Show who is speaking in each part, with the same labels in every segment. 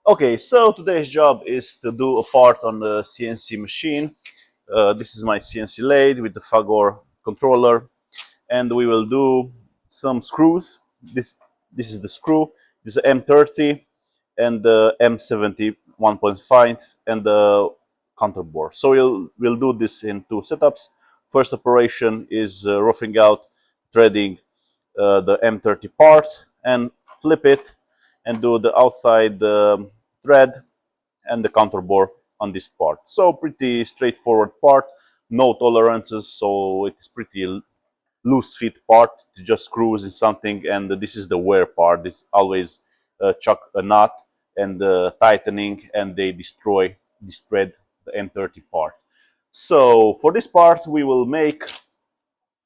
Speaker 1: Okay, so today's job is to do a part on the CNC machine. This is my CNC lathe with the Fagor controller, and we will do some screws. This is the screw. This is M30 and the M70 1.5 and the counterbore. So we'll do this in two setups. First operation is roughing out, threading the M30 part and flip it and do the outside thread and the counterbore on this part. So pretty straightforward part, no tolerances, so it is pretty loose fit part to just screws in something. And this is the wear part. This always chuck a knot and tightening, and they destroy this thread, the M30 part. So for this part we will make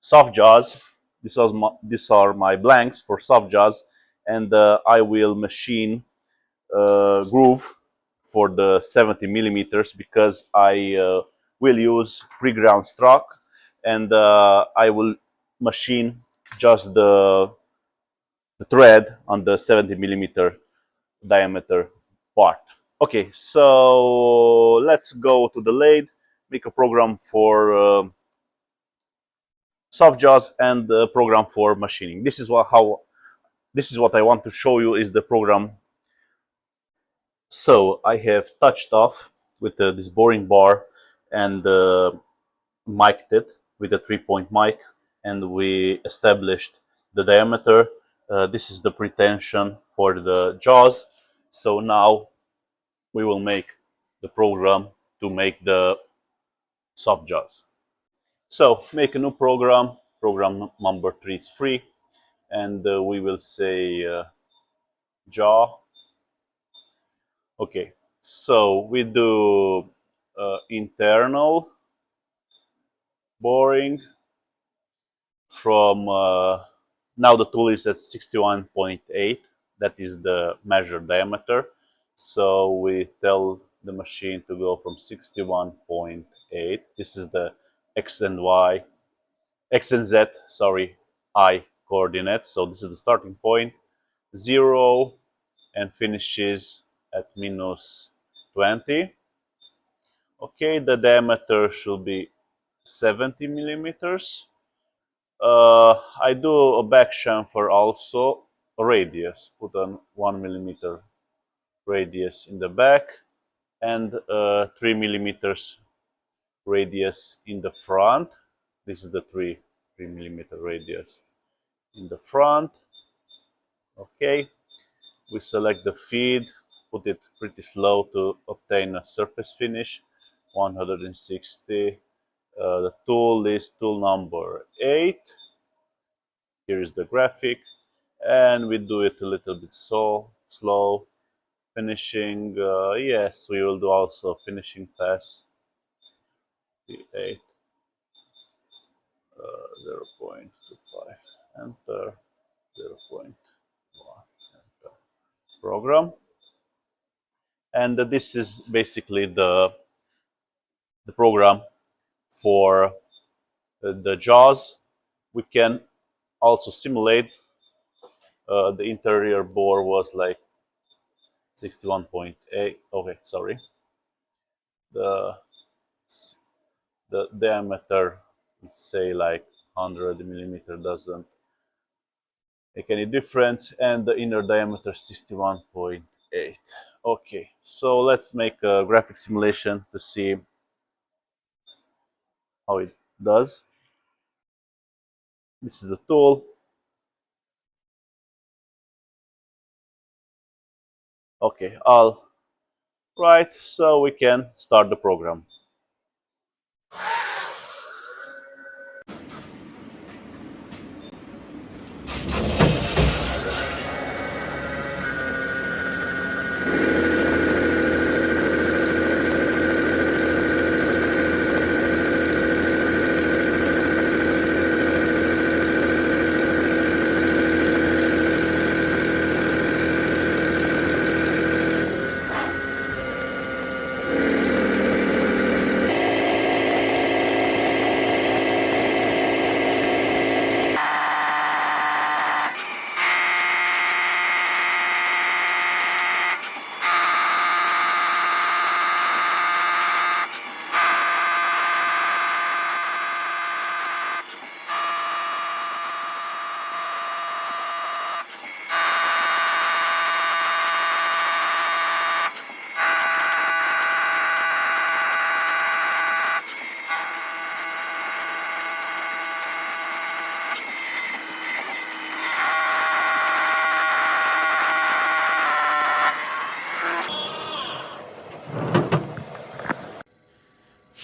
Speaker 1: soft jaws. These are my blanks for soft jaws, and I will machine groove for the 70 millimeters because I will use pre-ground stock, and I will machine just the thread on the 70 millimeter diameter part. Okay, so let's go to the lathe, make a program for soft jaws and the program for machining. This is what I want to show you is the program. So I have touched off with this boring bar and mic'd it with a 3-point mic, and we established the diameter. This is the pretension for the jaws. So now we will make the program to make the soft jaws. So make a new program. Program number 3 is free, and we will say jaw. Okay, so we do internal boring from now the tool is at 61.8. That is the measured diameter. So we tell the machine to go from 61.8. This is the X and Z, sorry, I coordinates. So this is the starting point, 0, and finishes at minus 20. Okay, the diameter should be 70 millimeters. I do a back chamfer also, a radius, put on 1 millimeter radius in the back, and 3 millimeters radius in the front. This is the 3 millimeter radius in the front. Okay, we select the feed, put it pretty slow to obtain a surface finish, 160. The tool is tool number 8. Here is the graphic, and we do it a little bit so slow. Finishing, yes, we will do also finishing pass. D8, 0.25, enter, 0.1, enter. Program. And this is basically the program for the jaws. We can also simulate. The interior bore was like 61.8. Okay, sorry. The diameter, let's say like 100 millimeter, doesn't make any difference, and the inner diameter 61.8. Okay, so let's make a graphic simulation to see how it does. This is the tool. Okay, all right, so we can start the program.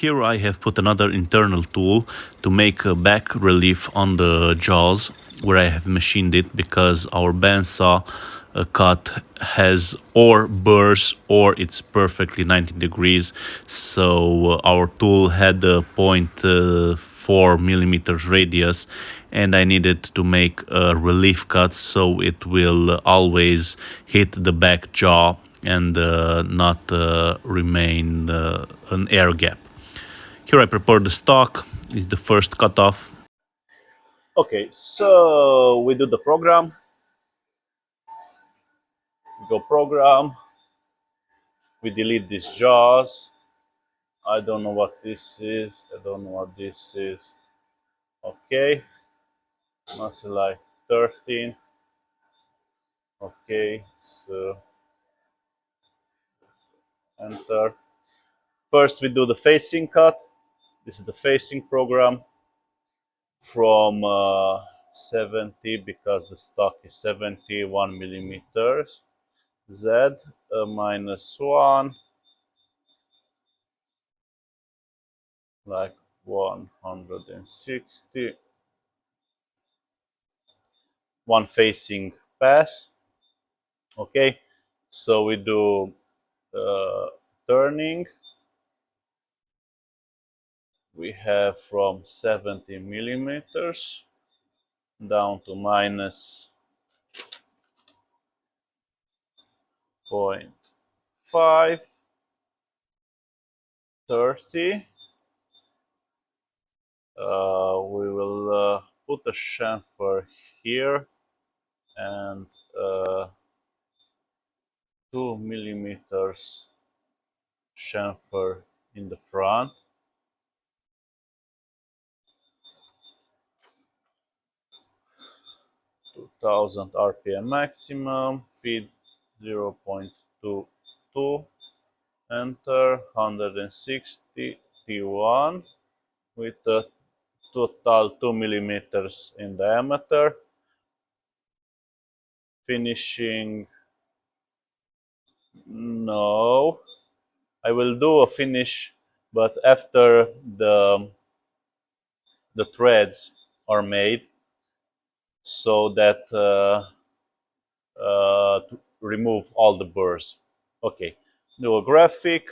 Speaker 1: Here I have put another internal tool to make a back relief on the jaws where I have machined it, because our bandsaw cut has or burrs or it's perfectly 90 degrees. So our tool had a point 4 millimeters radius, and I needed to make a relief cut so it will always hit the back jaw and not remain an air gap. Here I prepare the stock. Is the first cutoff. Okay, so we do the program. We go program. We delete these jaws. I don't know what this is. I don't know what this is. Okay, muscle life 13. Okay, so enter. First we do the facing cut. This is the facing program from 70, because the stock is 71 millimeters. Z -1, like 160. One facing pass. Okay, so we do turning. We have from 70 millimeters down to minus 0.5, 30. We will put a chamfer here and 2 millimeters chamfer in the front. 2000 RPM maximum, feed 0.22, enter 160 T1 with a total 2 millimeters in diameter. Finishing, no, I will do a finish, but after the threads are made, so that to remove all the burrs. Okay, do a graphic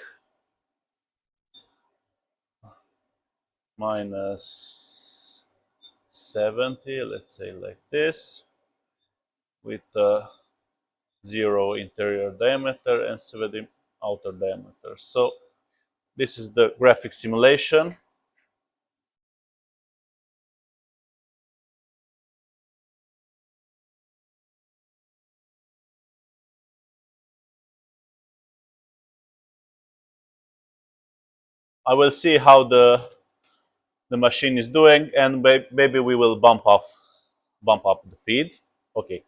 Speaker 1: minus 70, let's say like this, with 0 interior diameter and 70 outer diameter. So this is the graphic simulation. I will see how the machine is doing, and maybe we will bump up the feed. Okay,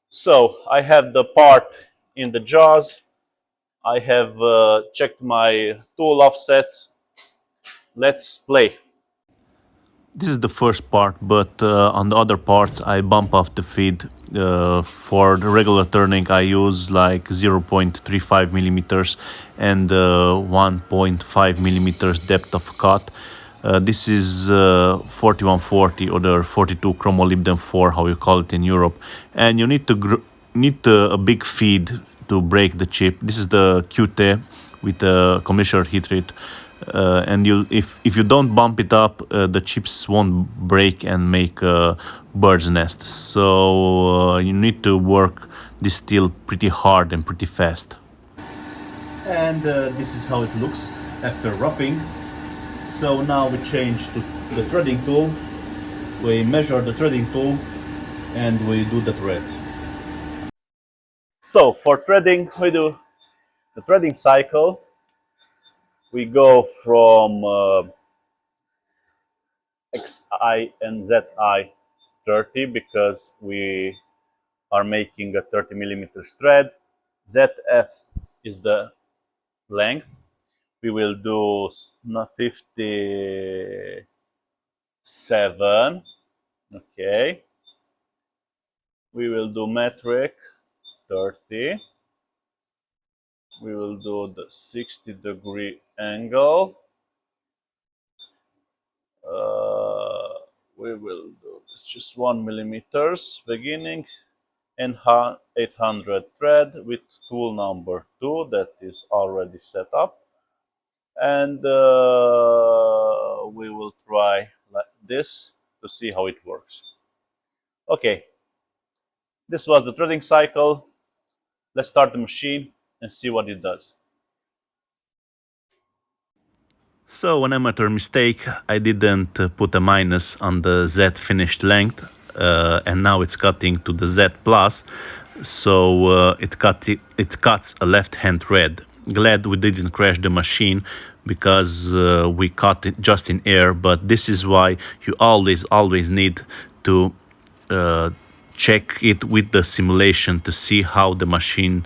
Speaker 1: so I have the part in the jaws. I have checked my tool offsets. Let's play. This is the first part, but on the other parts I bump off the feed. For the regular turning I use like 0.35 millimeters and 1.5 millimeters depth of cut. This is 4140 or the 42 chromolybden 4, how you call it in Europe, and you need to need a big feed to break the chip. This is the QT with a commissured heat rate, and if you don't bump it up, the chips won't break and make a bird's nest. So you need to work this steel pretty hard and pretty fast. And this is how it looks after roughing. So now we change to the threading tool. We measure the threading tool and we do the threads. So for threading, we do the threading cycle. We go from XI and ZI 30, because we are making a 30 millimeters thread. ZF is the length. We will do 57. Okay. We will do metric 30. We will do the 60-degree angle. Uh, we will do this just 1 millimeters beginning and 800 thread with tool number 2 that is already set up, and we will try like this to see how it works. Okay, this was the threading cycle. Let's start the machine and see what it does. So an amateur mistake, I didn't put a minus on the Z finished length, and now it's cutting to the Z plus, so it cuts a left hand thread. Glad we didn't crash the machine because we cut it just in air, but this is why you always need to uh, check it with the simulation to see how the machine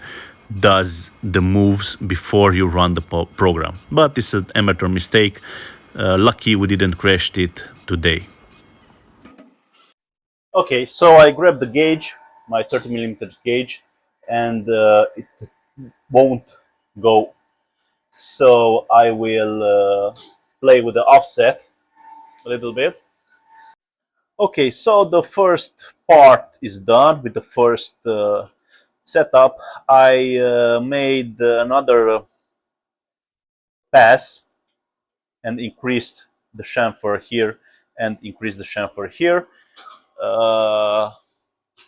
Speaker 1: does the moves before you run the program. But it's an amateur mistake. Lucky we didn't crash it today. Okay, so I grabbed the gauge, my 30 millimeters gauge, and it won't go. So I will play with the offset a little bit. Okay, so the first part is done with the first setup. I made another pass and increased the chamfer here and increased the chamfer here. Uh,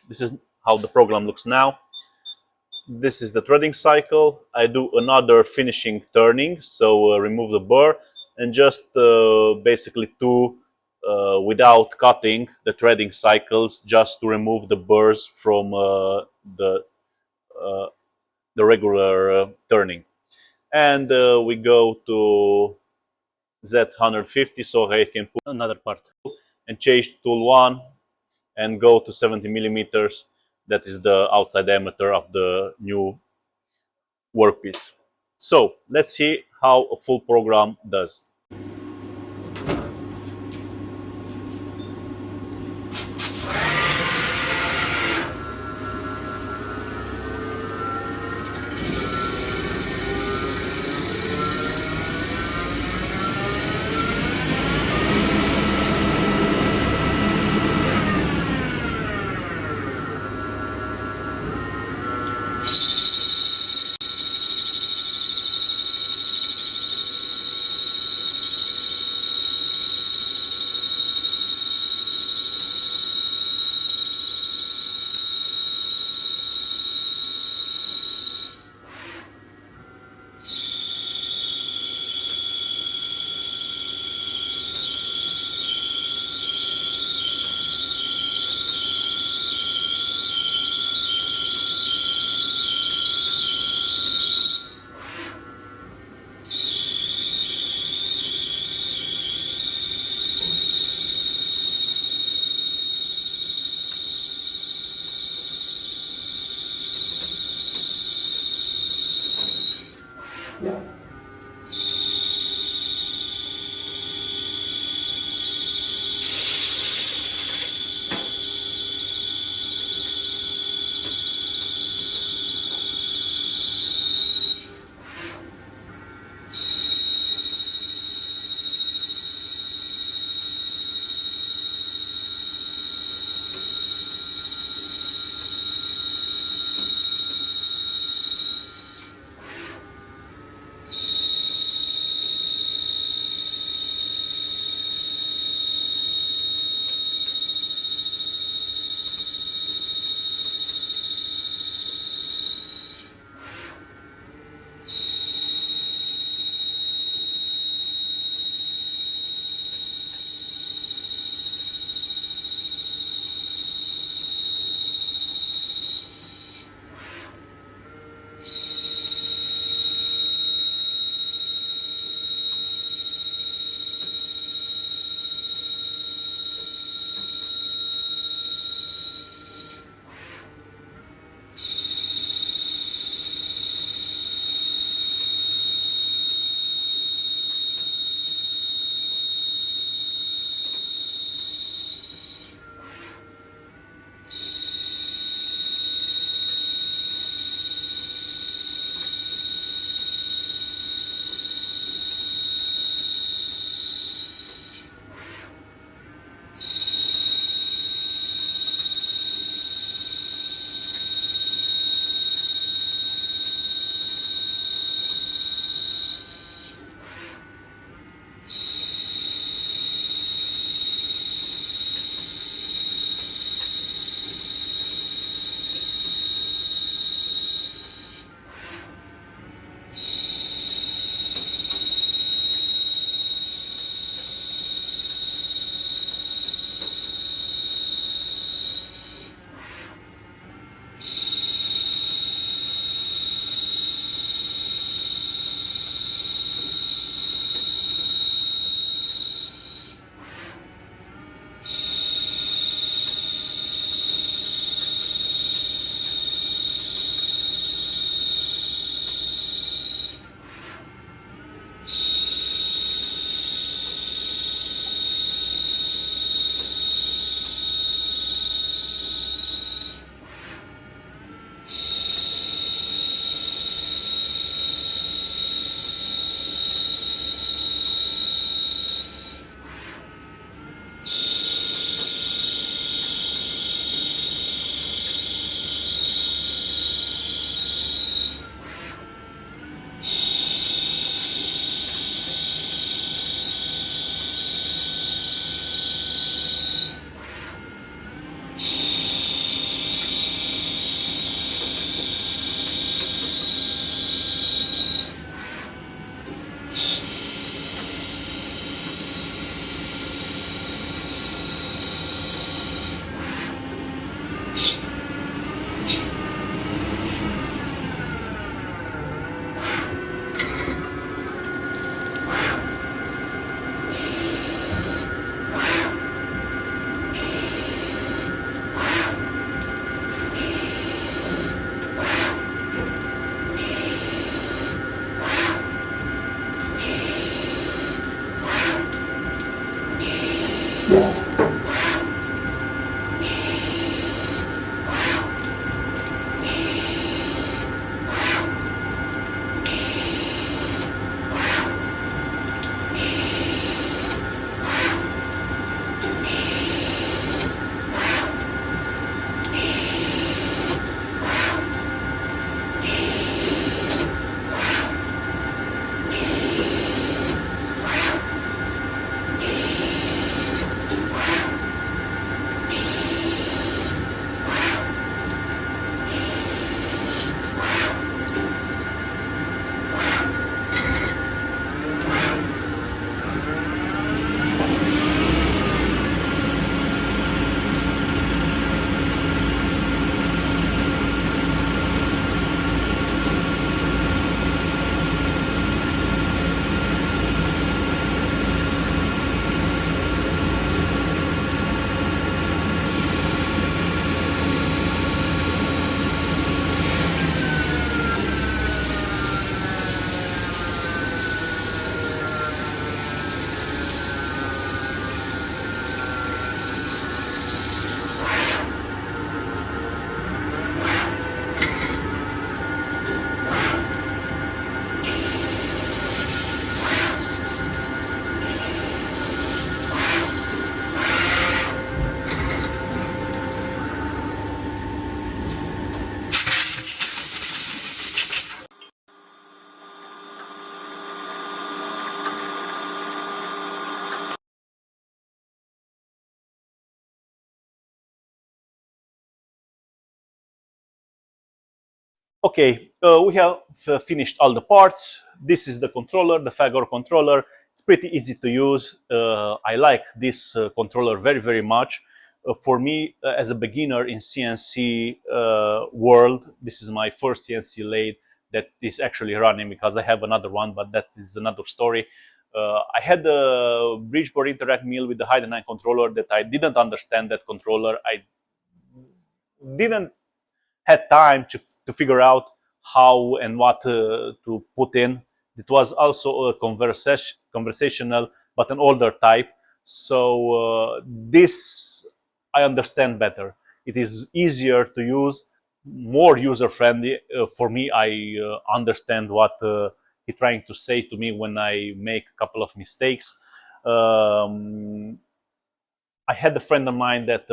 Speaker 1: this is how the program looks now. This is the threading cycle. I do another finishing turning, so remove the burr and just basically two without cutting the threading cycles, just to remove the burrs from uh, the regular turning. And we go to Z150, so I can put another part and change tool 1 and go to 70 millimeters. That is the outside diameter of the new workpiece. So let's see how a full program does. Okay, we have finished all the parts. This is the controller, the Fagor controller. It's pretty easy to use. I like this controller very, very much. For me, as a beginner in CNC world, this is my first CNC lathe that is actually running, because I have another one, but that is another story. I had a bridgeboard interact mill with the Hide 9 controller that I didn't understand that controller. I didn't had time to figure out how and what to put in. It was also a conversational, but an older type. So this I understand better. It is easier to use, more user friendly. For me, I understand what he's trying to say to me when I make a couple of mistakes. Um, I had a friend of mine that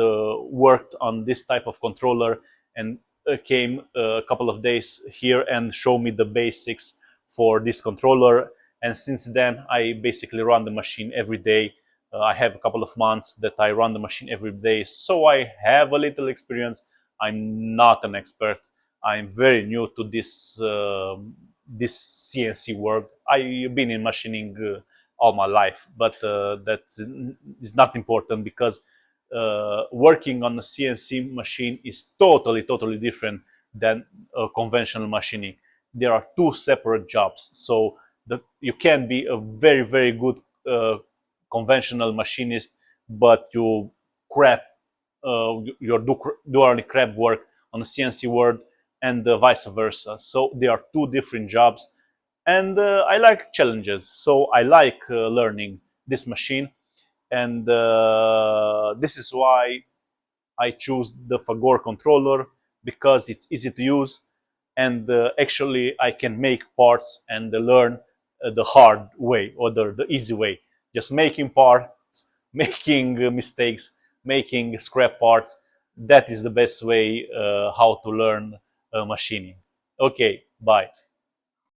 Speaker 1: worked on this type of controller, and came a couple of days here and showed me the basics for this controller. And since then, I basically run the machine every day. I have a couple of months that I run the machine every day, so I have a little experience. I'm not an expert. I'm very new to this CNC world. I've been in machining all my life, but that is not important, because working on a CNC machine is totally different than conventional machining. There are two separate jobs, so you can be a very good conventional machinist, but you crap do only crap work on the CNC world, and vice versa. So there are two different jobs, and I like challenges. So I like learning this machine, and this is why I choose the Fagor controller, because it's easy to use, and actually I can make parts and learn the hard way, or the easy way, just making parts, making mistakes, making scrap parts. That is the best way how to learn machining. Okay, bye.